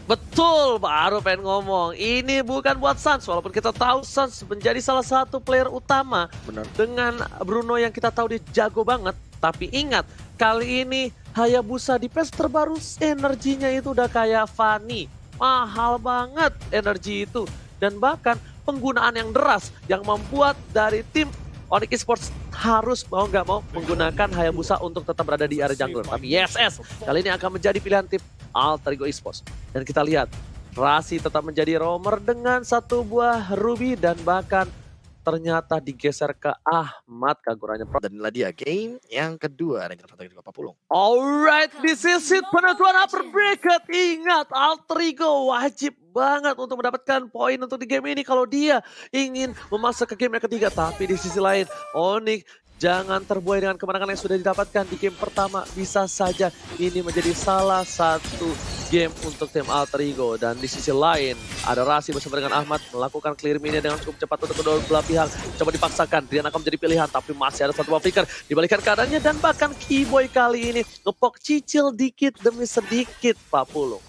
Betul, baru pengen ngomong. Ini bukan buat Suns, walaupun kita tahu Suns menjadi salah satu player utama. Benar. Dengan Bruno yang kita tahu dia jago banget. Tapi ingat, kali ini Hayabusa di patch terbaru energinya itu udah kayak Fanny. Mahal banget energi itu. Dan bahkan penggunaan yang deras yang membuat dari tim Onyx Esports harus mau nggak mau menggunakan Hayabusa untuk tetap berada di area jungler. Tapi YSS kali ini akan menjadi pilihan tim Alter Ego Esports. Dan kita lihat, Rasi tetap menjadi roamer dengan satu buah ruby dan bahkan ternyata digeser ke Ahmad Kaguranya. Dan inilah dia game yang kedua Ranger Fantasy 40. Alright, this is it. Penentuan upper bracket. Ingat, Alter Ego wajib banget untuk mendapatkan poin untuk di game ini kalau dia ingin memasuk ke game yang ketiga. Tapi di sisi lain, Onyx jangan terbuai dengan kemenangan yang sudah didapatkan di game pertama. Bisa saja ini menjadi salah satu game untuk tim Alter Ego. Dan di sisi lain, ada Rasi bersama dengan Ahmad melakukan clear minion dengan cukup cepat untuk kedua belah pihak. Coba dipaksakan, Drian akan menjadi pilihan, tapi masih ada satu buah flicker. Dibalikan keadaannya dan bahkan Keyboy kali ini ngepok cicil dikit demi sedikit, Pak Pulung.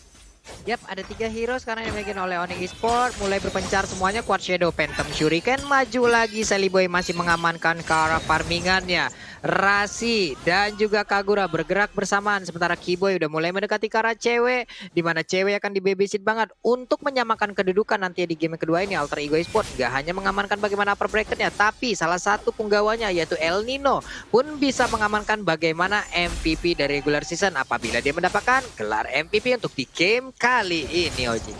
Yap, ada 3 hero sekarang yang dimiliki oleh Onyx Esports. Mulai berpencar semuanya, Quad Shadow, Phantom Shuriken maju lagi. Saliboy masih mengamankan ke arah farmingannya. Rasi dan juga Kagura bergerak bersamaan. Sementara Keyboy udah mulai mendekati ke arah cewek. Dimana cewek akan dibabysit banget untuk menyamakan kedudukan nanti di game kedua ini. Alter Ego Esports gak hanya mengamankan bagaimana upper bracketnya, tapi salah satu penggawanya yaitu El Nino pun bisa mengamankan bagaimana MVP dari regular season apabila dia mendapatkan gelar MVP untuk di game kali ini, Oji.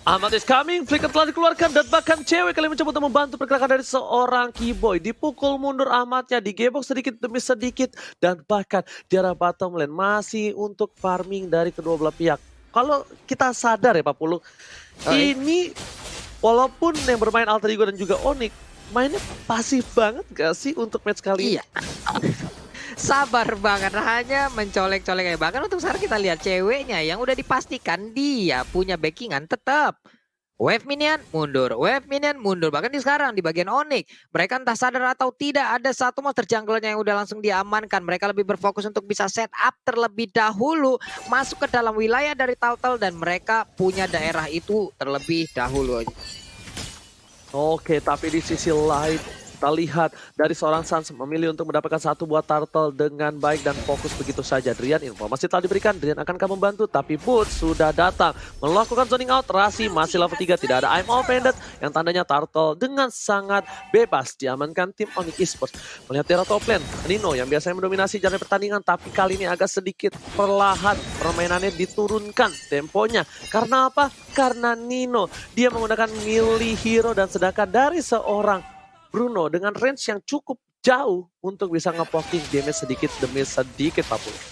Ahmad is coming, flicker telah dikeluarkan dan bahkan cewek kali mencoba untuk membantu pergerakan dari seorang Keyboy. Dipukul mundur Ahmadnya, digebok sedikit demi sedikit dan bahkan di arah bottom lane masih untuk farming dari kedua belah pihak. Kalau kita sadar ya Pak Pulung, ini walaupun yang bermain Alter Ego dan juga Onyx, mainnya pasif banget gak sih untuk match kali ini? Iya. Sabar banget, hanya mencolek-colek aja. Bahkan untuk sekarang kita lihat ceweknya yang udah dipastikan dia punya backingan tetap. Wave minion mundur, wave minion mundur. Bahkan di sekarang di bagian Onyx, mereka entah sadar atau tidak ada satu monster jungle-nya yang udah langsung diamankan. Mereka lebih berfokus untuk bisa set up terlebih dahulu, masuk ke dalam wilayah dari Turtle dan mereka punya daerah itu terlebih dahulu. Oke, tapi di sisi lain kita lihat dari seorang Suns memilih untuk mendapatkan satu buah turtle dengan baik dan fokus begitu saja. Drian, informasi telah diberikan, Drian akankah membantu? Tapi Boots sudah datang melakukan zoning out. Rasi masih level 3, tidak ada I'm offended yang tandanya turtle dengan sangat bebas diamankan tim Onyx Esports. Melihat di top lane, Nino yang biasanya mendominasi jalan pertandingan tapi kali ini agak sedikit perlahan permainannya diturunkan temponya. Karena apa? Karena Nino dia menggunakan melee hero dan sedangkan dari seorang Bruno dengan range yang cukup jauh untuk bisa ngepoking damage sedikit demi sedikit Pak Pulung.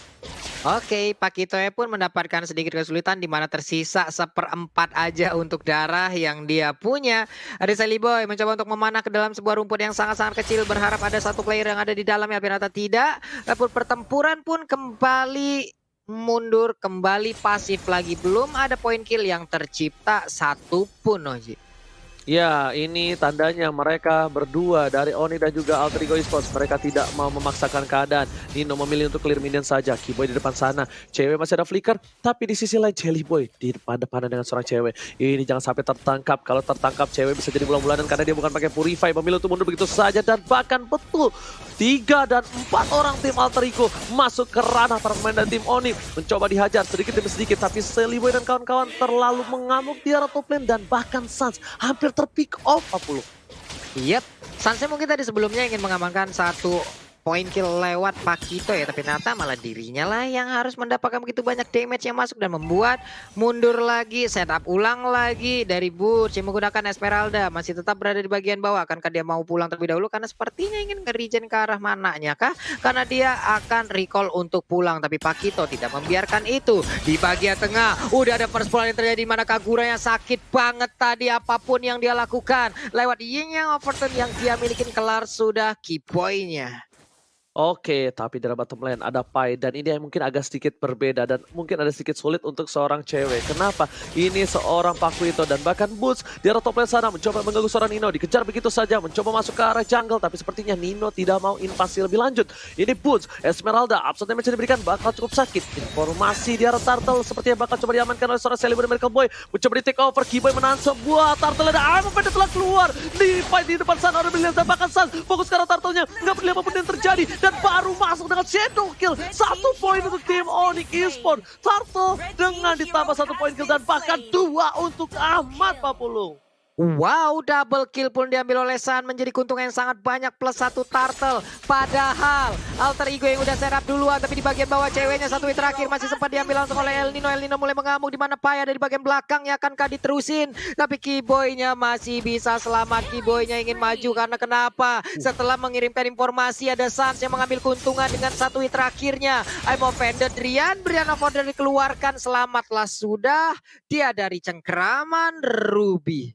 Oke, Pak Kitoe pun mendapatkan sedikit kesulitan di mana tersisa 1/4 aja untuk darah yang dia punya. Ada Saliboy mencoba untuk memanah ke dalam sebuah rumput yang sangat-sangat kecil, berharap ada satu player yang ada di dalamnya, ternyata tidak. Lalu pertempuran pun kembali mundur, kembali pasif lagi. Belum ada poin kill yang tercipta satu pun, Oji. Ya, ini tandanya mereka berdua dari Oni dan juga Alter Ego Esports. Mereka tidak mau memaksakan keadaan. Nino memilih untuk clear minion saja. Keyboy di depan sana. Cewek masih ada flicker. Tapi di sisi lain Jellyboy di depan-depanan dengan seorang cewek. Ini jangan sampai tertangkap. Kalau tertangkap cewek bisa jadi bulan-bulanan karena dia bukan pakai Purify. Memilih untuk mundur begitu saja. Dan bahkan betul 3 dan 4 orang tim Alter Ego masuk ke ranah para pemain dari tim Oni. Mencoba dihajar sedikit demi sedikit. Tapi Jellyboy dan kawan-kawan terlalu mengamuk di arah top lane. Dan bahkan Suns hampir terpick off 40. Yep, Sunsnya mungkin tadi sebelumnya ingin mengamankan satu poin kill lewat Pakito ya, tapi ternyata malah dirinya lah yang harus mendapatkan begitu banyak damage yang masuk dan membuat mundur lagi, setup ulang lagi dari Butch yang menggunakan Esmeralda, masih tetap berada di bagian bawah. Akankah dia mau pulang terlebih dahulu karena sepertinya ingin nge-regen ke arah mananya kah? Karena dia akan recall untuk pulang, tapi Pakito tidak membiarkan itu. Di bagian tengah udah ada first pull yang terjadi, mana Kagura yang sakit banget tadi, apapun yang dia lakukan lewat Yin yang overturn yang dia milikin kelar sudah key point-nya. Oke, tapi dari bottom lane ada Pai dan ini yang mungkin agak sedikit berbeda dan mungkin ada sedikit sulit untuk seorang cewek. Kenapa? Ini seorang Pakuito dan bahkan Boots di arah top lane sana mencoba mengganggu seorang Nino. Dikejar begitu saja, mencoba masuk ke arah jungle tapi sepertinya Nino tidak mau invasi lebih lanjut. Ini Boots, Esmeralda, absolute damage yang diberikan bakal cukup sakit. Informasi di arah Turtle sepertinya bakal coba diamankan oleh seorang Celebi dan Miracle Boy. Mencoba di take over, Keyboy menahan sebuah Turtle ada Armor Pendek telah keluar. Di fight di depan sana, orang brilliant dan bahkan Sans fokus ke arah Turtle-nya. Nggak peduli apapun yang terjadi. Dan baru masuk dengan shadow kill. 1 poin untuk tim Onyx Esports. Turtle dengan ditambah 1 poin kill dan bahkan 2 untuk Ahmad Papulung. Wow, double kill pun diambil oleh San, menjadi keuntungan yang sangat banyak plus 1 turtle. Padahal Alter Ego yang udah serap duluan, tapi di bagian bawah ceweknya satu hit terakhir masih sempat diambil langsung oleh El Nino. El Nino mulai mengamuk di mana Pai ada di bagian belakangnya, akankah diterusin? Tapi Keyboy-nya masih bisa selamat. Keyboy-nya ingin maju karena kenapa? Setelah mengirimkan informasi ada Sans yang mengambil keuntungan dengan satu hit terakhirnya. I'm offended, Brian of Order dikeluarkan, selamatlah sudah dia dari cengkeraman Ruby.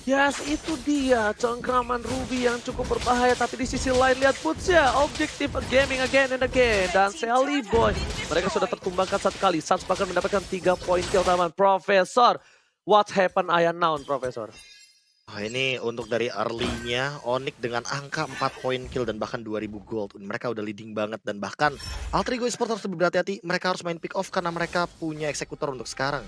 Yes, itu dia cengkraman Ruby yang cukup berbahaya. Tapi di sisi lain lihat Boots ya, objektif gaming again and again. Dan Sally Boy, mereka sudah tertumbangkan 1 kali. Sans bahkan mendapatkan 3 poin kill taman. Profesor, what happened I unknown, Profesor? Ini untuk dari early-nya Onyx dengan angka 4 poin kill dan bahkan 2000 gold. Mereka udah leading banget dan bahkan Alter Ego Esports harus lebih berhati-hati. Mereka harus main pick off karena mereka punya eksekutor untuk sekarang.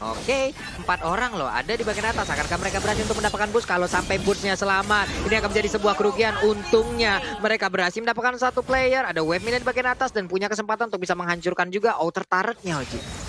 Oke, 4 orang loh ada di bagian atas. Akankah mereka berhasil untuk mendapatkan boost? Kalau sampai boostnya selamat, ini akan menjadi sebuah kerugian. Untungnya mereka berhasil mendapatkan 1 player. Ada wave minion di bagian atas dan punya kesempatan untuk bisa menghancurkan juga outer turret-nya, Oji.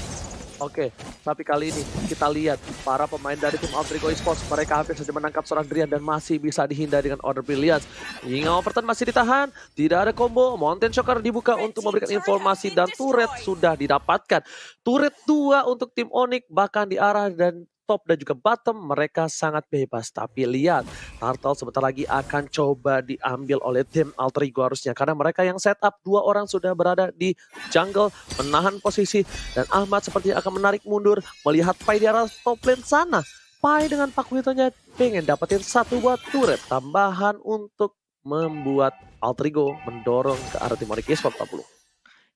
Oke, tapi kali ini kita lihat para pemain dari tim Alter Ego Esports, mereka hampir saja menangkap seorang Drian dan masih bisa dihindari dengan Order Brilliance. Hingga Overton masih ditahan, tidak ada combo, Mountain Shocker dibuka untuk memberikan informasi dan turret sudah didapatkan. Turret 2 untuk tim Onyx bahkan di arah dan top dan juga bottom mereka sangat bebas. Tapi lihat, Turtle sebentar lagi akan coba diambil oleh tim Alter Ego harusnya. Karena mereka yang setup 2 orang sudah berada di jungle, menahan posisi. Dan Ahmad sepertinya akan menarik mundur, melihat Pai di arah top lane sana. Pai dengan Pakuitonya pengen dapetin 1 buat turret tambahan untuk membuat Alter Ego mendorong ke arah tim Onyx Esports 40.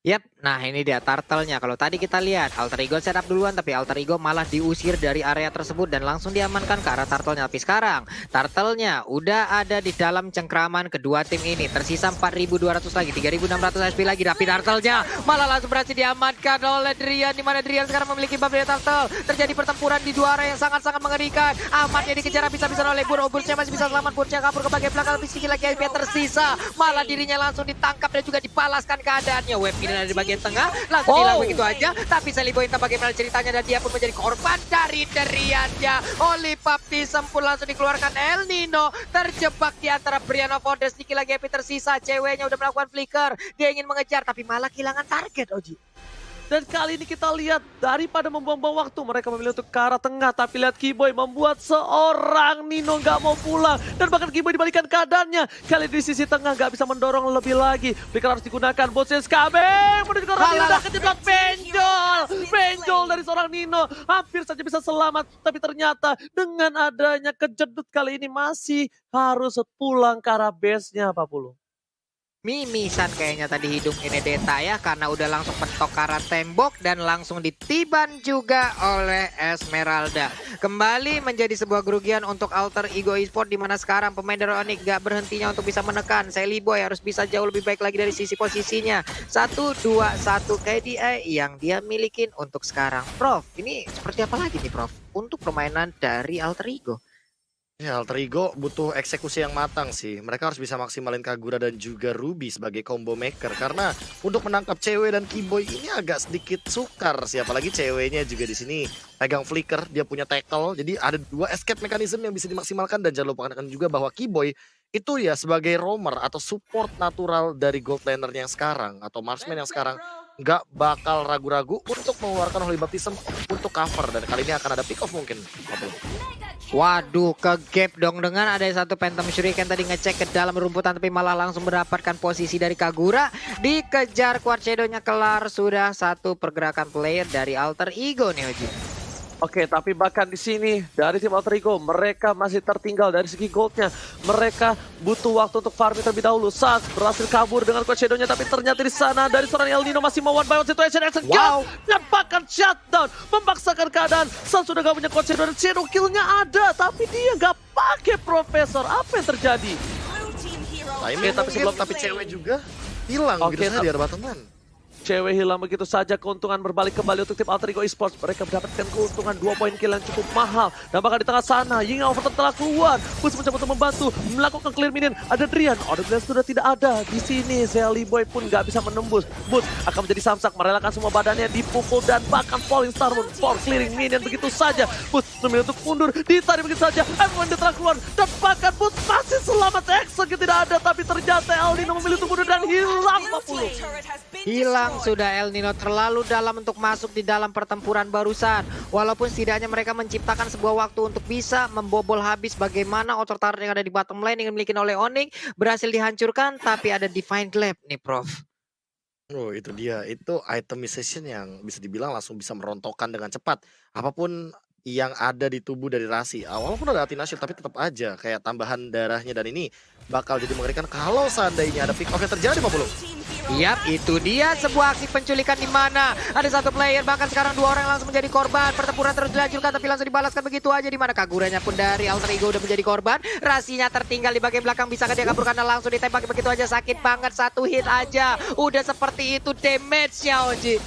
Yap, nah ini dia turtle-nya. Kalau tadi kita lihat Alter Ego setup duluan, tapi Alter Ego malah diusir dari area tersebut dan langsung diamankan ke arah turtle-nya. Tapi sekarang turtle-nya udah ada di dalam cengkraman kedua tim ini. Tersisa 4.200 lagi, 3.600 HP lagi. Tapi turtle-nya malah langsung berhasil diamankan oleh Drian. Dimana Drian sekarang memiliki buff dari turtle. Terjadi pertempuran di 2 area yang sangat-sangat mengerikan. Ahmadnya dikejar habis-habisan oleh Bur. Bursnya masih bisa selamat. Bursnya kabur ke bagian belakang. Tapi sedikit lagi HP tersisa. Malah dirinya langsung ditangkap dan juga dipalaskan keadaannya. Web ini ada di bagian tengah, langsung hilang begitu aja. Tapi Sally Boy entah bagaimana ceritanya dan dia pun menjadi korban dari Drian-nya. Oli Papi sempur langsung dikeluarkan. El Nino terjebak di antara Brian of Order. Sedikit lagi happy tersisa. Ceweknya udah melakukan flicker. Dia ingin mengejar tapi malah kehilangan target, Oji. Dan kali ini kita lihat daripada membuang-buang waktu mereka memilih untuk ke arah tengah. Tapi lihat Keyboy membuat seorang Nino nggak mau pulang. Dan bahkan Keyboy dibalikan keadaannya. Kali di sisi tengah nggak bisa mendorong lebih lagi. Flicker harus digunakan. Bosses KB menuju ke arah Nino dan kejebak benjol. Benjol dari seorang Nino. Hampir saja bisa selamat. Tapi ternyata dengan adanya kejedut kali ini masih harus pulang ke arah base-nya Pak Pulu. Mimisan kayaknya tadi hidung ini Deta ya, karena udah langsung pentok ke arah tembok dan langsung ditiban juga oleh Esmeralda. Kembali menjadi sebuah kerugian untuk Alter Ego Esports, di mana sekarang pemain dari Onyx gak berhentinya untuk bisa menekan. Sally Boy harus bisa jauh lebih baik lagi dari sisi posisinya. 1-2-1 KDA yang dia milikin untuk sekarang. Prof, ini seperti apa lagi nih Prof untuk permainan dari Alter Ego? Ya, Alter Ego butuh eksekusi yang matang sih. Mereka harus bisa maksimalin Kagura dan juga Ruby sebagai combo maker. Karena untuk menangkap cewek dan Keyboy ini agak sedikit sukar sih. Apalagi ceweknya juga di sini pegang flicker, dia punya tackle. Jadi ada 2 escape mechanism yang bisa dimaksimalkan. Dan jangan lupakan juga bahwa Keyboy itu ya sebagai roamer atau support natural dari gold laner yang sekarang. Atau marksman yang sekarang nggak bakal ragu-ragu untuk mengeluarkan Holy Baptism untuk cover. Dan kali ini akan ada pick off mungkin. Waduh, ke gap dong dengan ada 1 Phantom Shuriken tadi ngecek ke dalam rumputan tapi malah langsung mendapatkan posisi dari Kagura. Dikejar Quad Shadow-nya kelar, sudah 1 pergerakan player dari Alter Ego nih Oji. Oke, tapi bahkan di sini dari tim Alter Ego mereka masih tertinggal dari segi goldnya. Mereka butuh waktu untuk farming terlebih dahulu. Sas berhasil kabur dengan Quad Shadow-nya, tapi ternyata di sana dari seorang El Nino masih mau one by one situation action gun dan bahkan shutdown memaksakan keadaan. Sas sudah gak punya Quad Shadow dan Shadow kill-nya ada, tapi dia gak pakai Profesor. Apa yang terjadi? Timing tapi sebelum tapi cewek juga hilang Oke, gitu saja di arah teman. Cewek hilang begitu saja, keuntungan berbalik kembali untuk tim Alter Ego Esports. Mereka mendapatkan keuntungan 2 poin kill yang cukup mahal. Dan bahkan di tengah sana, Ying Overton telah keluar. Bus mencoba untuk membantu, melakukan clear minion. Ada Drian, Drian sudah tidak ada. Di sini, Boy pun nggak bisa menembus. Bus akan menjadi samsak, merelakan semua badannya dipukul. Dan bahkan Falling Star Moon for clearing minion begitu saja. Bus memilih untuk mundur, ditarik begitu saja. Everyone telah keluar. Dan bahkan Bus masih selamat, execute tidak ada. Tapi ternyata El Nino memilih untuk mundur dan hilang 40. Hilang sudah El Nino terlalu dalam untuk masuk di dalam pertempuran barusan. Walaupun setidaknya mereka menciptakan sebuah waktu untuk bisa membobol habis bagaimana outer turret yang ada di bottom lane yang dimiliki oleh Onyx berhasil dihancurkan, tapi ada Divine Glaive nih Prof. Oh itu dia, itu itemization yang bisa dibilang langsung bisa merontokkan dengan cepat. Apapun yang ada di tubuh dari Rasi. Walaupun ada Athena Shield tapi tetap aja kayak tambahan darahnya, dan ini bakal jadi mengerikan kalau seandainya ada pick off yang terjadi 50. Yap, itu dia sebuah aksi penculikan di mana ada satu player, bahkan sekarang 2 orang langsung menjadi korban. Pertempuran terus dilanjutkan tapi langsung dibalaskan begitu aja, di mana Kaguranya pun dari Alter Ego udah menjadi korban. Rasinya tertinggal di bagian belakang, bisa dia kabur karena langsung ditembak begitu aja, sakit banget, 1 hit aja. Udah seperti itu damage-nya Oji.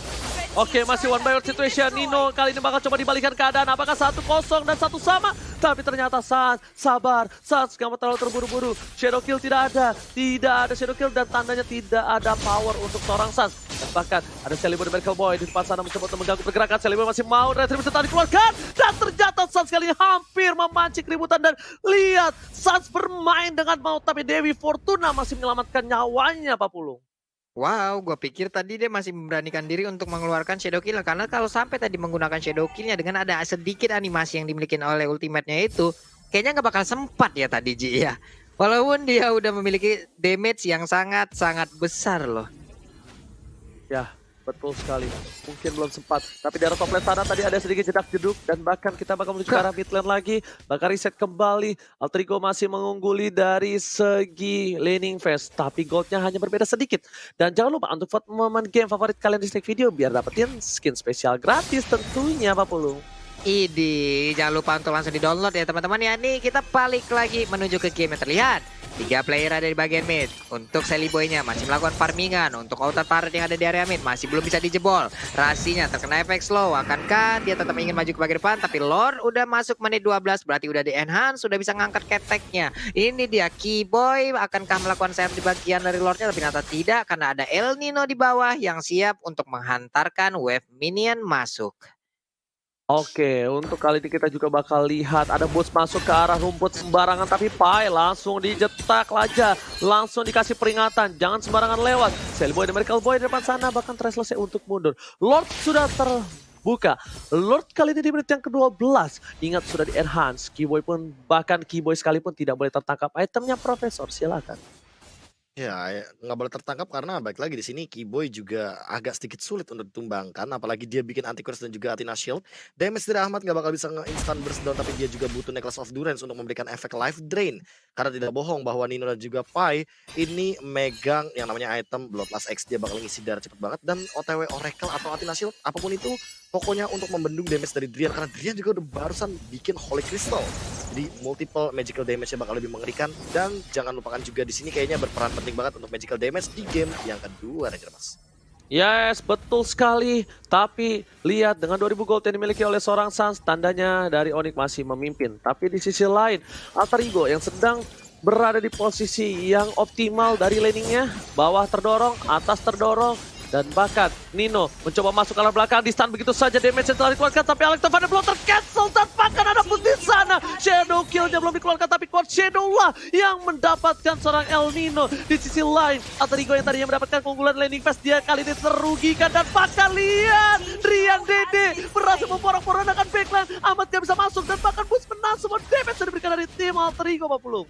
Oke, masih one by one situation. Nino kali ini bakal coba dibalikan keadaan. Apakah 1-0 dan 1 sama? Tapi ternyata Sans sabar. Sans gak mau terlalu terburu-buru. Shadow kill tidak ada. Tidak ada shadow kill dan tandanya tidak ada power untuk seorang Sans. Dan bahkan ada Celebi dan Miracle Boy di depan sana mencoba untuk mengganggu pergerakan. Celebi masih mau retribusi tadi dikeluarkan. Dan ternyata Sans kali ini hampir memancing keributan. Dan lihat, Sans bermain dengan maut. Tapi Dewi Fortuna masih menyelamatkan nyawanya, Pak Pulung. Wow, gue pikir tadi dia masih memberanikan diri untuk mengeluarkan Shadow Kill. Karena kalau sampai tadi menggunakan Shadow Kill-nya dengan ada sedikit animasi yang dimiliki oleh ultimate-nya itu, kayaknya nggak bakal sempat ya tadi Ji ya. Walaupun dia udah memiliki damage yang sangat-sangat besar loh. Ya, betul sekali. Mungkin belum sempat. Tapi di arah top lane sana tadi ada sedikit jedak-jeduk. Dan bahkan kita bakal menuju ke arah mid lane lagi. Bakal reset kembali. Alter Ego masih mengungguli dari segi laning phase. Tapi goldnya hanya berbeda sedikit. Dan jangan lupa untuk vote momen game favorit kalian di Snake Video. Biar dapetin skin spesial gratis tentunya Pak Pulung. Idi, jangan lupa untuk langsung di-download ya teman-teman ya. Nih kita balik lagi menuju ke game yang terlihat. 3 player ada di bagian mid. Untuk Sally Boy-nya masih melakukan farmingan. Untuk outer turret yang ada di area mid masih belum bisa dijebol. Rasinya terkena efek slow. Akankah dia tetap ingin maju ke bagian depan? Tapi Lord udah masuk menit 12. Berarti udah di enhance. Sudah bisa ngangkat keteknya. Ini dia Keyboy. Akankah melakukan sayap di bagian dari Lordnya? Tapi ternyata tidak. Karena ada El Nino di bawah yang siap untuk menghantarkan wave minion masuk. Oke, untuk kali ini kita juga bakal lihat ada boots masuk ke arah rumput sembarangan, tapi Pai langsung dijetak aja, langsung dikasih peringatan, jangan sembarangan lewat. Cellboy dan Miracle Boy di depan sana bahkan selesai untuk mundur. Lord sudah terbuka. Lord kali ini di menit yang ke-12, ingat sudah di enhance. Keyboy pun, bahkan Keyboy sekalipun tidak boleh tertangkap. Itemnya Profesor, silakan. Ya, nggak boleh tertangkap karena baik lagi di sini Keyboy juga agak sedikit sulit untuk ditumbangkan, apalagi dia bikin anti-curse dan juga Athena Shield. Damage dari Ahmad nggak bakal bisa nge-instant burst down, tapi dia juga butuh Necklace of Durance untuk memberikan efek life drain. Karena tidak bohong bahwa Nino dan juga Pai ini megang yang namanya item Bloodlust X, dia bakal ngisi darah cepet banget, dan OTW Oracle atau Athena Shield apapun itu pokoknya untuk membendung damage dari Drian, karena Drian juga udah barusan bikin Holy Crystal. Jadi multiple magical damage-nya bakal lebih mengerikan, dan jangan lupakan juga di sini kayaknya berperan penting banget untuk magical damage di game yang kedua, Ranger Mas. Yes, betul sekali. Tapi lihat dengan 2000 gold yang dimiliki oleh seorang Sans, tandanya dari Onyx masih memimpin. Tapi di sisi lain, Alter Ego yang sedang berada di posisi yang optimal dari laningnya, bawah terdorong, atas terdorong. Dan bahkan Nino mencoba masuk ke arah belakang, di stun begitu saja, damage yang telah dikeluarkan, tapi Alex Tavana belum tercancel, dan bahkan ada pun di sana Shadow Kill-nya belum dikeluarkan, tapi Quad Shadow lah yang mendapatkan seorang El Nino. Di sisi lain, Alter Ego yang tadinya mendapatkan keunggulan landing phase, dia kali ini terugikan, dan bahkan lihat Rian Dede berhasil memporak-porandakan backline. Ahmad gak bisa masuk, dan bahkan Bus menang semua damage yang diberikan dari tim Alter Ego, Pak Pulung.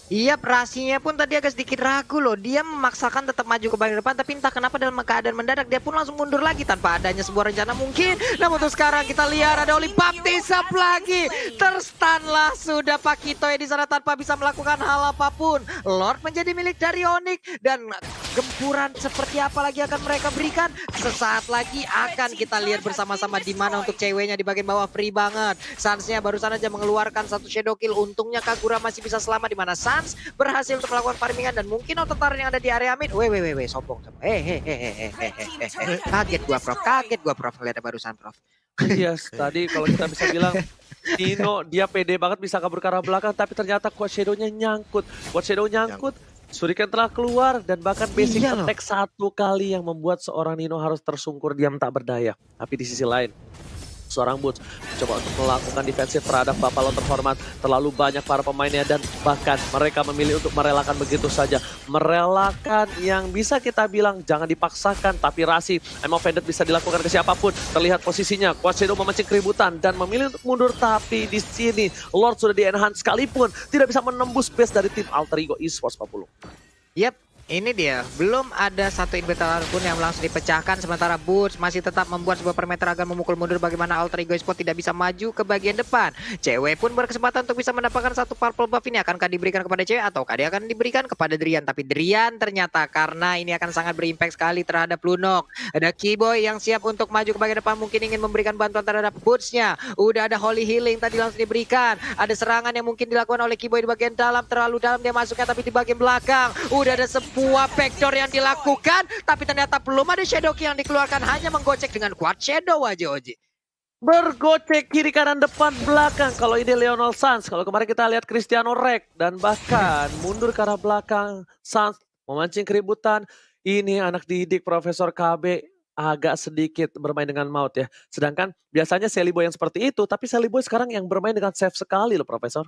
Iya, Rasinya pun tadi agak sedikit ragu loh. Dia memaksakan tetap maju ke bagian depan, tapi entah kenapa dalam keadaan mendadak dia pun langsung mundur lagi tanpa adanya sebuah rencana mungkin. Namun untuk sekarang kita lihat ada Oli Baptisap lagi. Terstanlah sudah Pakito di sana tanpa bisa melakukan hal apapun. Lord menjadi milik dari Onyx dan gempuran seperti apa lagi akan mereka berikan. Sesaat lagi akan kita lihat bersama-sama di mana untuk ceweknya di bagian bawah free banget. Sansnya barusan aja mengeluarkan satu shadow kill. Untungnya Kagura masih bisa selamat di mana Sans berhasil untuk melakukan farmingan dan mungkin ototaran yang ada di area mid. Sombong. Kaget gua Prof lihat barusan Prof. Yes, tadi kalau kita bisa bilang Dino dia pede banget bisa kabur ke arah belakang, tapi ternyata Quad Shadow-nya nyangkut. Shuriken telah keluar dan bahkan basic attack satu kali yang membuat seorang Nino harus tersungkur diam tak berdaya. Tapi di sisi lain, seorang Boots coba untuk melakukan defensif terhadap Bapalo terhormat. Terlalu banyak para pemainnya dan bahkan mereka memilih untuk merelakan begitu saja. Merelakan yang bisa kita bilang jangan dipaksakan, tapi Rasi, I'm offended bisa dilakukan ke siapapun. Terlihat posisinya, Quad Shadow memancing keributan dan memilih untuk mundur, tapi di sini Lord sudah di-enhance sekalipun tidak bisa menembus base dari tim Alter Ego Esports 40. Yap. Ini dia, belum ada satu inventar pun yang langsung dipecahkan, sementara Boots masih tetap membuat sebuah perimeter agar memukul mundur bagaimana Alter Ego Esports tidak bisa maju ke bagian depan. Cewek pun berkesempatan untuk bisa mendapatkan satu purple buff ini. Akankah diberikan kepada cewek ataukah dia akan diberikan kepada Drian? Tapi Drian ternyata karena ini akan sangat berimpact sekali terhadap Lunok. Ada Keyboy yang siap untuk maju ke bagian depan, mungkin ingin memberikan bantuan terhadap Boots-nya. Udah ada Holy Healing tadi langsung diberikan. Ada serangan yang mungkin dilakukan oleh Keyboy di bagian dalam, terlalu dalam dia masuknya, tapi di bagian belakang udah ada sebuah backdoor yang dilakukan, tapi ternyata belum ada shadow kill yang dikeluarkan, hanya menggocek dengan Quad Shadow aja Oji. Bergocek kiri kanan depan belakang. Kalau ini Leonel Sans, kalau kemarin kita lihat Cristiano Rek dan bahkan mundur ke arah belakang. Sans memancing keributan. Ini anak didik Profesor KB agak sedikit bermain dengan maut ya. Sedangkan biasanya Sally Boy yang seperti itu, tapi Sally Boy sekarang yang bermain dengan safe sekali loh Profesor.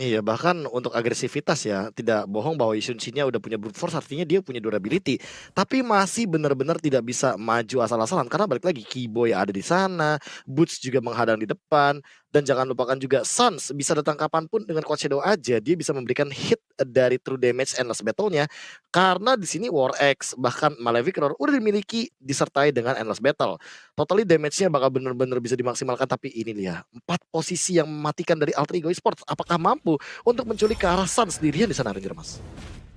Iya, bahkan untuk agresivitas ya, tidak bohong bahwa Yushin-nya udah punya brute force, artinya dia punya durability. Tapi masih benar-benar tidak bisa maju asal-asalan, karena balik lagi Keyboy ada di sana, Boots juga menghadang di depan, dan jangan lupakan juga Sans bisa datang kapanpun dengan Quad Shadow aja, dia bisa memberikan hit dari true damage endless battle-nya, karena di sini War X bahkan Malefic Roar udah dimiliki disertai dengan endless battle. Totally damage-nya bakal benar-benar bisa dimaksimalkan, tapi ini dia 4 posisi yang mematikan dari Alter Ego Esports. Apakah mampu untuk menculik ke arah Sans sendirian di sana Ranger Mas?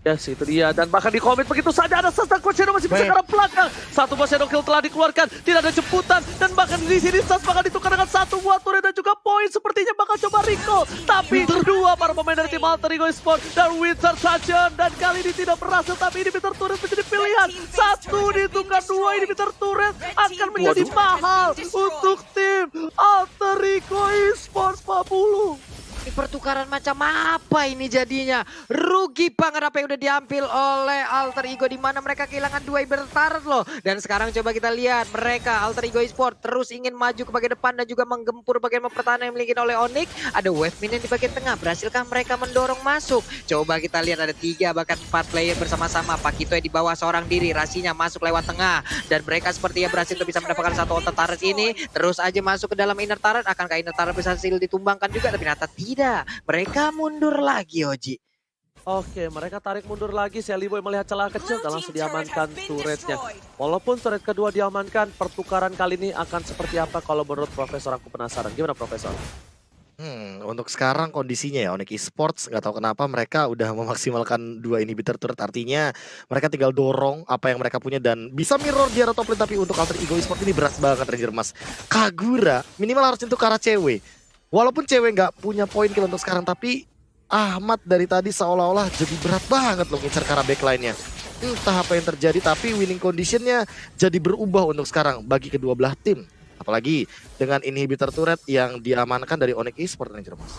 Yes, itu dia. Dan bahkan di komit begitu saja ada Sans dan Quad Shadow masih bisa ke arah belakang. Satu buah shadow kill telah dikeluarkan, tidak ada jemputan, dan bahkan di sini Sans bakal ditukar dengan satu buah turret dan juga poin. Sepertinya bakal coba recall, tapi dua para pemain dari tim Alter Ego Esports dan Winter Sachen, dan kali ini tidak berhasil, tapi ini inhibitor turret menjadi pilihan. Satu ditukar, dua inhibitor turret akan menjadi mahal untuk tim Alter Ego Esports 40. Ini pertukaran macam apa ini jadinya? Rugi banget apa yang udah diambil oleh Alter Ego, di mana mereka kehilangan 2 inventar loh. Dan sekarang coba kita lihat mereka Alter Ego Esports terus ingin maju ke bagian depan dan juga menggempur bagian pertahanan yang dimiliki oleh Onyx. Ada wave minion di bagian tengah. Berhasilkah mereka mendorong masuk? Coba kita lihat ada 3 bahkan 4 player bersama-sama. Pakito di bawah seorang diri, Rasinya masuk lewat tengah dan mereka sepertinya berhasil untuk bisa mendapatkan satu outer turret ini. Terus aja masuk ke dalam inner turret. Akankah inner turret berhasil ditumbangkan juga? Tapi ternyata tidak. Mereka mundur lagi Oji. Oke, mereka tarik mundur lagi. Sally Boy melihat celah kecil dan langsung diamankan turretnya. Walaupun turret kedua diamankan, pertukaran kali ini akan seperti apa kalau menurut Profesor? Aku penasaran. Gimana Profesor? Untuk sekarang kondisinya ya Onyx Esports nggak tahu kenapa mereka udah memaksimalkan 2 inhibitor turret, artinya mereka tinggal dorong apa yang mereka punya dan bisa mirror di arah top lane. Tapi untuk Alter Ego Esports ini berat banget Ranger Mas. Kagura minimal harus untuk ke arah cewek. Walaupun cewek nggak punya poin kill untuk sekarang, tapi Ahmad dari tadi seolah-olah jadi berat banget loh ngincar ke arah backline-nya. Entah apa yang terjadi, tapi winning condition-nya jadi berubah untuk sekarang bagi kedua belah tim. Apalagi dengan inhibitor turret yang diamankan dari Onyx Esports Ranger Mas.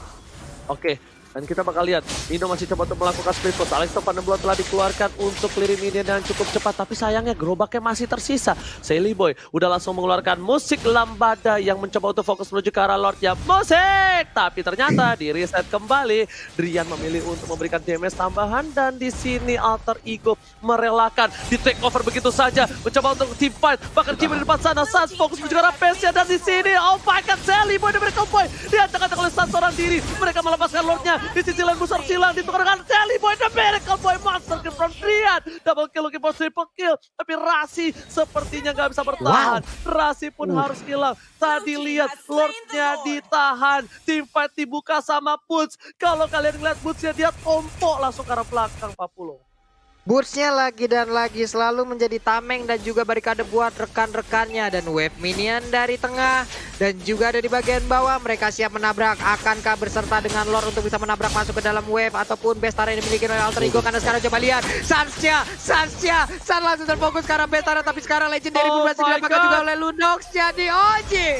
Oke, dan kita bakal lihat Nino masih coba untuk melakukan split push. Alexto Pandemblot telah dikeluarkan untuk clearing minion dengan cukup cepat, tapi sayangnya gerobaknya masih tersisa. Sally Boy udah langsung mengeluarkan musik lambada yang mencoba untuk fokus menuju ke arah Lordnya musik, tapi ternyata di reset kembali. Drian memilih untuk memberikan damage tambahan dan di sini Alter Ego merelakan di take over begitu saja, mencoba untuk team fight. Bahkan Kimi di depan sana, Sans fokus menuju ke arah base-nya dan di sini oh my god, Sally Boy diberikan point diacak-acak oleh Sans seorang diri. Mereka melepaskan Lordnya. Di sisi lain Busar silang ditukar dengan Jelly Boy dan Miracle Boy Monster Kill from Rian. Double kill looking for triple kill. Tapi Rasi sepertinya nggak bisa bertahan. Rasi pun harus hilang. Tadi lihat Lordnya ditahan. Teamfight dibuka sama Boots. Kalau kalian ngeliat Bootsnya dia tompok langsung ke arah belakang Pak Pulo. Bootsnya lagi dan lagi selalu menjadi tameng dan juga barikade buat rekan-rekannya. Dan wave minion dari tengah dan juga ada di bagian bawah. Mereka siap menabrak. Akankah berserta dengan Lord untuk bisa menabrak masuk ke dalam wave ataupun Bestara yang dimiliki oleh Alter Ego? Karena sekarang coba lihat Sansnya San langsung terfokus ke arah Bestara. Tapi sekarang Legendary pun berhasil didapatkan juga oleh Lunox. Jadi Oji.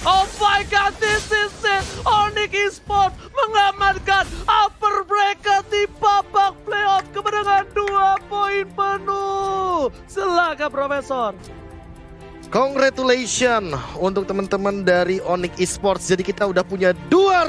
Oh my god, this is it! Onyx Esports mengamankan upper bracket di babak playoff kemenangan 2 poin penuh. Silakan Profesor. Congratulations untuk teman-teman dari Onyx Esports. Jadi kita udah punya 2